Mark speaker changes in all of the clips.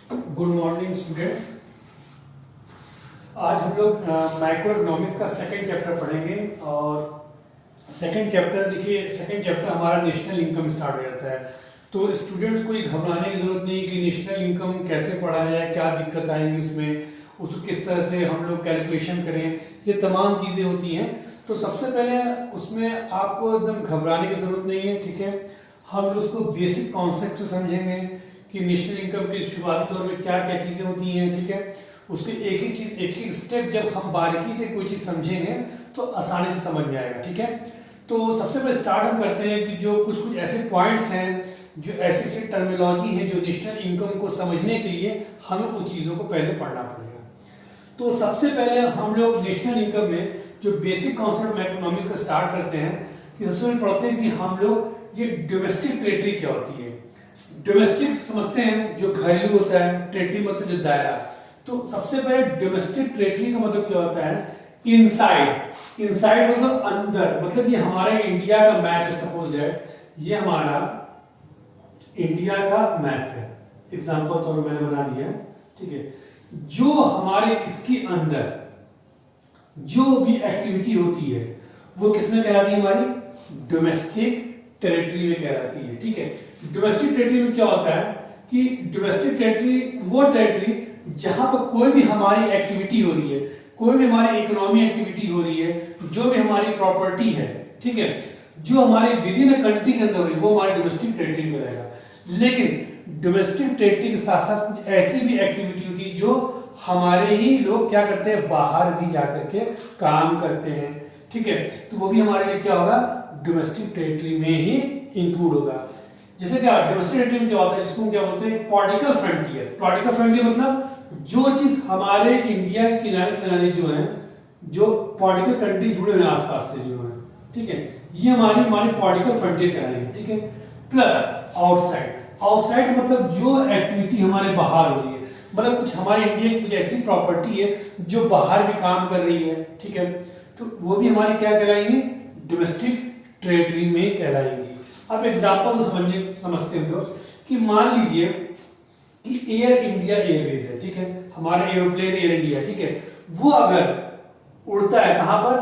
Speaker 1: Good morning student. आज हम लोग माइक्रो इकोनॉमिक्स का सेकंड चैप्टर पढ़ेंगे और सेकंड चैप्टर हमारा नेशनल इनकम स्टार्ट हो जाता है। तो स्टूडेंट्स को ये घबराने की जरूरत नहीं कि नेशनल इनकम कैसे पढ़ा जाए, क्या दिक्कत आएंगी उसमें, उसको किस तरह से हम लोग कैलकुलेशन करें, ये तमाम चीज़ें होती हैं। तो सबसे पहले उसमें आपको एकदम घबराने की जरूरत नहीं है, ठीक है। हम उसको बेसिक कॉन्सेप्ट से समझेंगे कि नेशनल इनकम के शुरुआती दौर में क्या क्या चीज़ें होती हैं, ठीक है। उसके एक एक स्टेप जब हम बारीकी से कोई चीज़ समझेंगे तो आसानी से समझ में आएगा, ठीक है। तो सबसे पहले स्टार्ट हम करते हैं कि जो कुछ ऐसे पॉइंट्स हैं, जो ऐसी टर्मिनोलॉजी है जो नेशनल इनकम को समझने के लिए हमें उन चीज़ों को पहले पढ़ना पड़ेगा। तो सबसे पहले हम लोग नेशनल इनकम में जो बेसिक कॉन्सेप्ट इकोनॉमिक्स का स्टार्ट करते हैं कि सबसे पहले पढ़ते हैं कि हम लोग ये डोमेस्टिक टेरिटरी क्या होती है। डोमेस्टिक समझते हैं जो घरेलू होता है, टेरिटरी मतलब जो दायरा। तो सबसे पहले डोमेस्टिक टेरिटरी का मतलब क्या होता है, इनसाइड मतलब अंदर, मतलब ये हमारे इंडिया का मैप है। सपोज है ये हमारा इंडिया का मैप है, एग्जांपल तौर पर मैंने बना दिया, ठीक है। जो हमारे इसके अंदर जो भी एक्टिविटी होती है वो किसमें कहलाती है, हमारी डोमेस्टिक टेरिटरी में कहलाती है, ठीक है। डोमेस्टिक टेरिटरी में क्या होता है कि डोमेस्टिक टेरिटरी वो टेरिटरी जहां पर कोई भी हमारी एक्टिविटी हो रही है, कोई भी हमारी इकोनॉमी एक्टिविटी हो रही है, जो भी हमारी प्रॉपर्टी है, ठीक है, जो हमारे विद इन कंट्री के अंदर हो रही है, वो हमारी डोमेस्टिक टेरिटरी में रहेगा। लेकिन डोमेस्टिक टेरिटरी के साथ साथ कुछ ऐसी भी एक्टिविटी होती है जो हमारे ही लोग क्या करते हैं, बाहर भी जाकर के काम करते हैं, ठीक है। तो वो भी हमारे लिए क्या होगा, डोमेस्टिक टेरिटरी में ही इंक्लूड होगा। जैसे क्या डोमेस्टिक टेरिटरी में क्या होता है, जिसको क्या बोलते हैं, पॉलिटिकल फ्रंटियर। पॉलिटिकल फ्रंटियर मतलब जो चीज हमारे इंडिया के किनारे किनारे जो है, जो पॉलिटिकल कंट्री जुड़े हुए आसपास से जो है, ठीक है, ये हमारी पॉलिटिकल फ्रंटियर कहलाएंगे, ठीक है। प्लस आउटसाइड मतलब जो एक्टिविटी हमारे बाहर हो रही है, मतलब कुछ हमारे इंडिया की कुछ ऐसी प्रॉपर्टी है जो बाहर भी काम कर रही है, ठीक है, तो वो भी हमारी क्या कहलाएंगी, डोमेस्टिक टेरिटरी में कहलाएंगी। अब एग्जांपल तो समझते हैं लोग कि मान लीजिए कि एयर इंडिया एयरवेज है, ठीक है, हमारा एरोप्लेन एयर इंडिया, ठीक है, वो अगर उड़ता है कहां पर,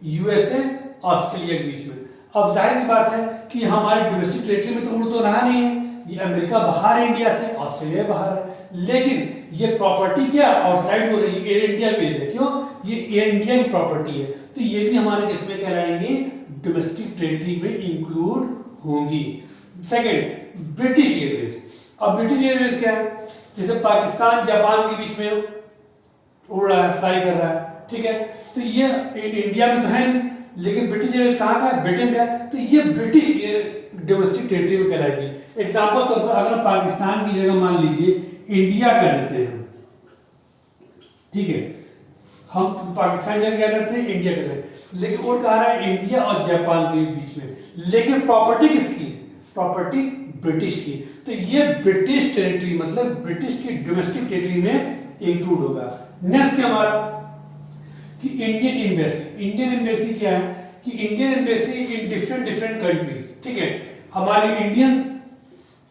Speaker 1: यूएसए ऑस्ट्रेलिया के बीच में। अब जाहिर सी बात है कि हमारे डोमेस्टिक टेरिटरी में तो उड़ तो रहा नहीं है, ये अमेरिका बाहर है इंडिया से, ऑस्ट्रेलिया बाहर है, लेकिन ये प्रॉपर्टी क्या आउटसाइड हो रही है, एयर इंडिया बेस है, क्यों, ये एयर इंडिया की प्रॉपर्टी है, तो ये भी हमारे किसमें कहलाएंगे, डोमेस्टिक टेरिटरी में इंक्लूड होंगी। Second, British Airways. अब ब्रिटिश एयरवेज क्या है, जैसे पाकिस्तान जापान के बीच में उड़ रहा है, फ्लाई कर रहा है, ठीक है, तो ये इंडिया में तो है नहीं, लेकिन ब्रिटिश एयरवेज कहाँ का है, ब्रिटेन का है, तो ये ब्रिटिश डोमेस्टिक टेरिटरी में कहलाएगी। एग्जांपल तौर पर अगर पाकिस्तान की जगह मान लीजिए इंडिया कर देते हैं, ठीक है, हम पाकिस्तान जगह क्या करते हैं, इंडिया करते हैं, लेकिन वो कह रहा है इंडिया और जापान के बीच में, लेकिन प्रॉपर्टी किसकी, प्रॉपर्टी ब्रिटिश की, तो ये ब्रिटिश टेरिटरी मतलब ब्रिटिश की डोमेस्टिक टेरिटरी में इंक्लूड होगा। नेक्स्ट हमारा कि इंडियन एम्बेसी क्या है कि Indian embassy in different countries, ठीक है, हमारी इंडियन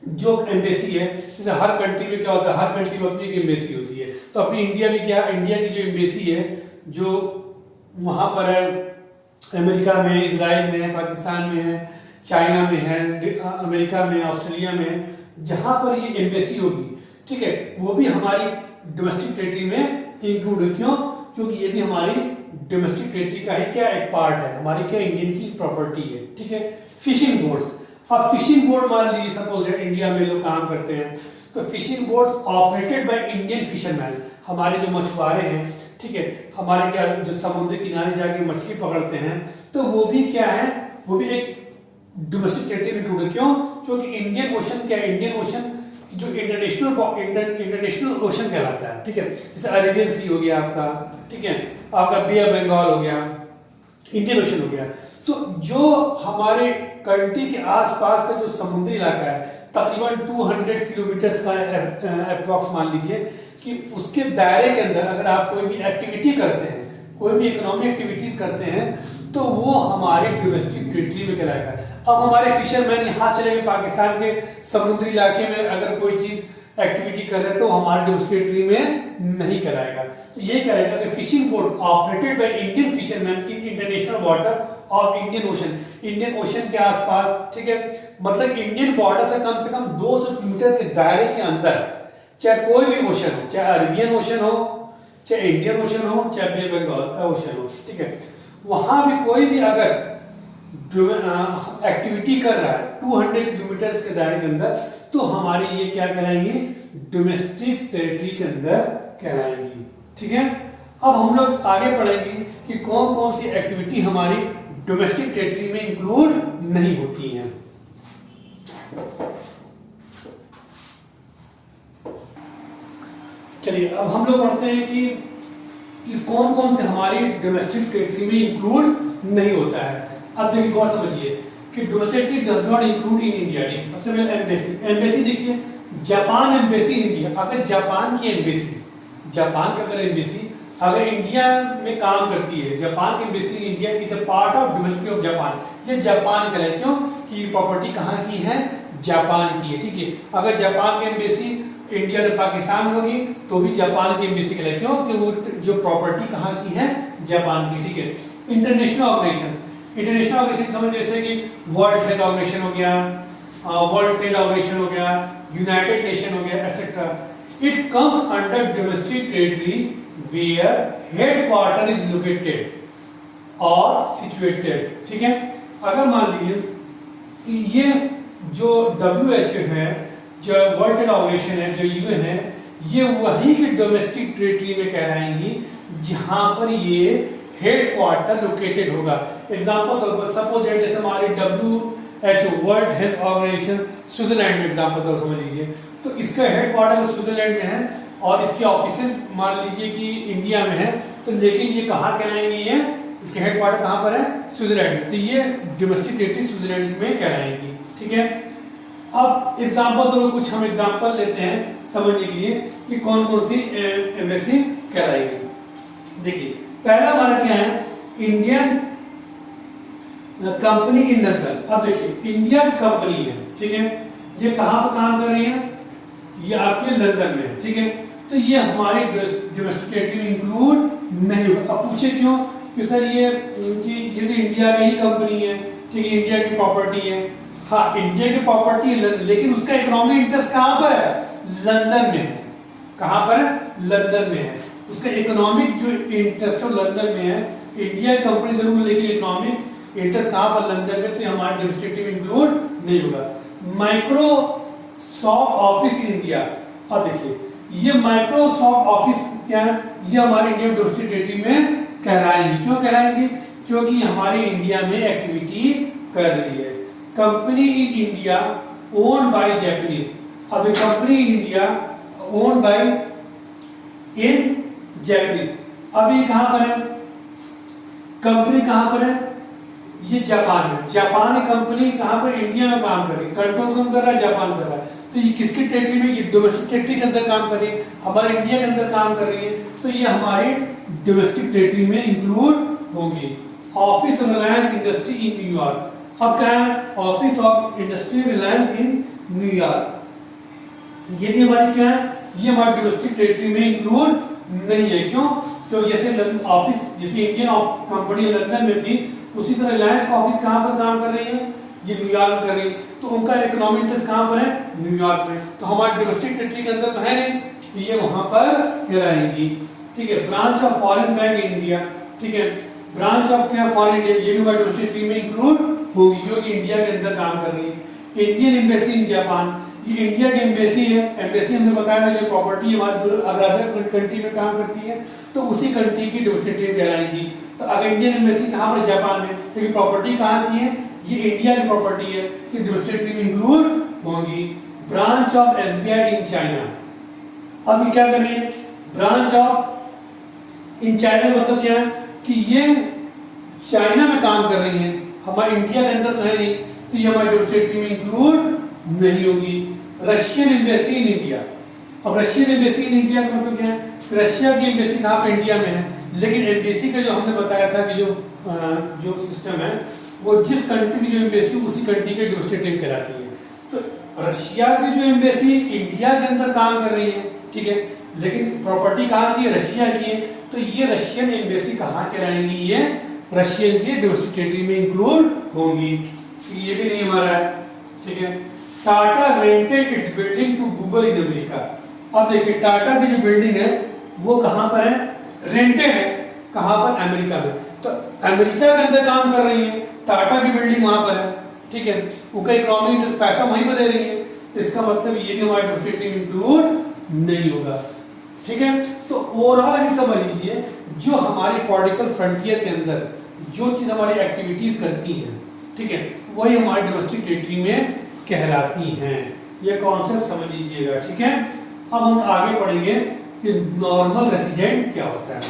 Speaker 1: जो एम्बेसी है, जैसे हर कंट्री में क्या होता है, हर कंट्री में अपनी एक एम्बेसी होती है, तो अपनी इंडिया में क्या, इंडिया की जो एम्बेसी है जो वहां पर है, अमेरिका में, इजराइल में, पाकिस्तान में है, चाइना में है, अमेरिका में, ऑस्ट्रेलिया में, जहां पर ये एम्बेसी होगी, ठीक है, वो भी हमारी डोमेस्टिक टेरिटरी में इंक्लूड है। क्यों, क्योंकि ये भी हमारी डोमेस्टिक टेरिटरी का ही क्या एक पार्ट है, हमारी क्या इंडियन की प्रॉपर्टी है, ठीक है। फिशिंग बोट्स, अब फिशिंग बोट मान लीजिए सपोज इंडिया में लोग काम करते हैं, तो fishing boats operated by Indian fisherman, हमारे जो मछुआरे हैं, ठीक है, हमारे क्या जो समुद्र किनारे जाके मछली पकड़ते हैं, तो वो भी क्या है, वो भी एक डोमेस्टिक टेरिटरी में इंक्लूड है। क्यों, क्योंकि इंडियन ओशन क्या है, इंडियन ओशन जो इंटरनेशनल ओशन कहलाता है, ठीक है, जैसे अरेबियन सी हो गया आपका, ठीक है, आपका बे ऑफ बंगाल हो गया, इंडियन ओशन हो गया, तो जो हमारे कंट्री के आसपास का जो समुद्री इलाका है तकरीबन 200 किलोमीटर का अप्रॉक्स मान लीजिए कि उसके दायरे के अंदर अगर आप कोई भी एक्टिविटी करते हैं, कोई भी इकोनॉमिक एक्टिविटीज करते हैं, तो वो हमारे डोमेस्टिक टेरिटरी में कहलाएगा। अब हमारे फिशरमैन यहाँ चले गए पाकिस्तान के समुद्री इलाके में, अगर कोई चीज एक्टिविटी कर रहे हैं तो हमारे डोमेस्टिक में नहीं कराएगा। तो ये करेगा कि fishing boat operated by Indian fisherman in international water of Indian ocean, Indian ocean के आसपास, ठीक है, मतलब इंडियन बॉर्डर से कम 200 किलोमीटर के दायरे के अंदर, चाहे कोई भी ओशन हो, चाहे अरेबियन ओशन हो, चाहे इंडियन ओशन हो, चाहे बे बंगाल का ओशन हो, ठीक है, वहां भी कोई भी अगर एक्टिविटी कर रहा है 200 किलोमीटर के दायरे के अंदर, तो हमारी ये क्या कहलाएंगे, डोमेस्टिक टेरिटरी के अंदर कहलाएंगी। ठीक है, अब हम लोग आगे पढ़ेंगे कि कौन कौन सी एक्टिविटी हमारी डोमेस्टिक टेरिटरी में इंक्लूड नहीं होती हैं। चलिए अब हम लोग पढ़ते हैं कि कौन कौन से हमारी डोमेस्टिक टेरिटरी में इंक्लूड नहीं होता है। अब देखिए गौर समझिए कि domestic territory does not include in India. देखिए सबसे पहले एम्बेसी, एम्बेसी देखिए जापान एम्बेसी इंडिया, अगर जापान की एम्बेसी, जापान का अगर एम्बेसी अगर इंडिया में काम करती है, जापान की embassy India is a part of domestic of Japan, ये जापान का है, क्यों कि प्रॉपर्टी कहाँ की है, जापान की है। ठीक है, अगर जापान की एम्बेसी इंडिया और पाकिस्तान होगी तो भी जापान की एम्बेसी कहलाएगी, क्यों कि वो जो प्रॉपर्टी कहाँ की है, जापान की। ठीक है, इंटरनेशनल ऑर्गेनाइजेशंस, इंटरनेशनल ऑर्गेनाइजेशन समझ जैसे कि वर्ल्ड हेल्थ ऑर्गेनाइजेशन हो गया, वर्ल्ड ट्रेड ऑर्गेनाइजेशन हो गया, यूनाइटेड नेशन हो गया, etcetera. It comes under domestic territory where headquarter is located और सिचुएटेड। ठीक है, अगर मान लीजिए कि ये जो WHO है, जो वर्ल्ड ट्रेड ऑर्गेनाइजेशन है, जो UN है, ये वही की डोमेस्टिक टेरिटरी में कहलाएंगी जहां पर ये हेडक्वार्टर लोकेटेड होगा। एग्जांपल तौर पर सपोज जैसे हमारी WHO world health organisation Switzerland में एग्जांपल तौर समझ लीजिए, तो इसका हेडक्वार्टर स्विट्जरलैंड में है और इसके ऑफिसेज मान लीजिए कि इंडिया में है, तो लेकिन ये कहाँ कहलाएंगे, ये इसके हेडक्वार्टर कहाँ पर है, स्विट्जरलैंड में, तो ये डोमेस्टिक टेरिटरी स्विट्जरलैंड में कहलाएंगी। ठीक है, अब एग्जांपल तो कुछ हम एग्जांपल लेते हैं समझने के लिए कि कौन कौन सी एम्बेसी कहलाएगी। देखिए पहला हमारा क्या है, इंडियन कंपनी इन लंदन। अब देखिए इंडियन कंपनी है, ठीक है, ये कहाँ पर काम कर रही है, ये आपके लंदन में, ठीक है, तो ये हमारे डोमेस्टिक टेरिटरी में इंक्लूड नहीं होगा। अब पूछे क्यों, कि सर ये तो इंडिया की ही कंपनी है, ठीक है, इंडिया की प्रॉपर्टी है। हाँ, इंडिया की प्रॉपर्टी है, लेकिन उसका इकोनॉमिक इंटरेस्ट कहाँ पर है, लंदन में है। कहाँ पर है, लंदन में है। उसका इकोनॉमिक जो इंटरेस्ट है लंदन में है, इंडिया की कंपनी जरूर, लेकिन इकोनॉमिक इंटरेस्ट कहाँ पर, लंदन में, तो हमारे डोमेस्टिक टेरिटरी में इंक्लूड नहीं होगा। माइक्रोसॉफ्ट ऑफिस इन इंडिया, अब देखिए ये माइक्रोसॉफ्ट ऑफिस क्या है, ये हमारे इंडिया डोमेस्टिक टेरिटरी में कहलाएंगी। क्यों कहलाएंगी, क्योंकि हमारी इंडिया में एक्टिविटी कर रही है। Company in India owned by Japanese, अब company in India owned by in Japanese, अब ये कहां पर है, कंपनी कहां पर है, ये जापान में, जापान की कंपनी कहां पर, इंडिया में काम कर रही है, कंट्रोल कौन कर रहा है, जापान कर रहा है, तो ये किसकी टेरिटरी में, ये डोमेस्टिक टेरिटरी के अंदर काम कर रही है, हमारे इंडिया के अंदर काम कर रही है, तो ये हमारे डोमेस्टिक टेरिटरी में इंक्लूड होगी। Office of Reliance industry in New York, अब क्या है, office of industry Reliance in New York, ये भी हमारी क्या है, ये हमारी डोमेस्टिक टेरिटरी में इंक्लूड नहीं है। क्यों, तो जैसे ऑफिस, जैसे इंडियन कंपनी लंदन में थी, उसी तरह रिलायंस का ऑफिस कहां पर काम कर रही है, ये न्यूयॉर्क में कर रही है, तो उनका इकोनॉमिक इंटरेस्ट कहां पर है, न्यूयॉर्क में, तो हमारे डोमेस्टिक टेरिटरी के अंदर तो है नहीं, तो ये वहां पर कहलाएंगी। ठीक है, branch of foreign bank in India, ठीक है, ब्रांच ऑफ क्या, फॉरेन इंडिया, ये भी हमारे डोमेस्टिक टेरिटरी में इंक्लूड होगी, जो कि इंडिया के अंदर काम कर रही है। इंडियन एम्बेसी इन जापान, ये इंडिया की एम्बेसी है, एम्बेसी हमने बताया जो प्रॉपर्टी हमारी अदर कंट्री में काम करती है, तो उसी कंट्री की डोमेस्टिक टेरिटरी कहलाएगी। तो अगर इंडियन एम्बेसी कहाँ पर, जापान में, तो ये प्रॉपर्टी कहाँ की है, ये इंडिया की प्रॉपर्टी है, तो डोमेस्टिक टेरिटरी में इंक्लूड होगी। Branch of SBI in China, अब ये क्या कर रही है, ब्रांच ऑफ इन चाइना मतलब क्या है कि ये चाइना में काम कर रही है, हमारे इंडिया के अंदर तो है नहीं, तो ये हमारे डोमेस्टिक टेरिटरी में इंक्लूड नहीं होगी। रशियन एम्बेसी इन इंडिया, अब रशियन एम्बेसी इन इंडिया का मतलब क्या है, रशिया की एम्बेसी कहाँ पे, इंडिया में है, लेकिन एम्बेसी का जो हमने बताया था कि जो सिस्टम है वो जिस कंट्री की जो एम्बेसी उसी कंट्री के डोमेस्टिक टेरिटरी कहलाती है। तो रशिया की जो एम्बेसी इंडिया के अंदर काम कर रही है, ठीक है, लेकिन प्रॉपर्टी कहाँ की है, रशिया की है, तो ये रशियन एम्बेसी कहाँ कहलाएंगी, ये रशियन के डोमेस्टिक टेरिटरी में इंक्लूड होंगी। तो ये भी नहीं हमारा है, ठीक है। Tata rented its building to Google in America. अब देखिए टाटा की जो बिल्डिंग है वो कहां पर है, रेंटेड है, कहां पर, अमेरिका में। तो अमेरिका के अंदर काम कर रही है, टाटा की बिल्डिंग वहां पर है, ठीक है, उनका इकोनॉमिक पैसा वहीं पर दे रही है, तो इसका मतलब ये भी हमारे डोमेस्टिक टेरिटरी में इंक्लूड नहीं होगा, ठीक है। तो ओवरऑल अभी समझ लीजिए जो हमारी पॉलिटिकल फ्रंटियर के अंदर जो चीज हमारी एक्टिविटीज करती हैं, ठीक है, वही हमारे डोमेस्टिक टेरिटरी में कहलाती हैं। ये कॉन्सेप्ट समझ लीजिएगा, ठीक है। अब हम आगे पढ़ेंगे कि नॉर्मल रेसिडेंट क्या होता है।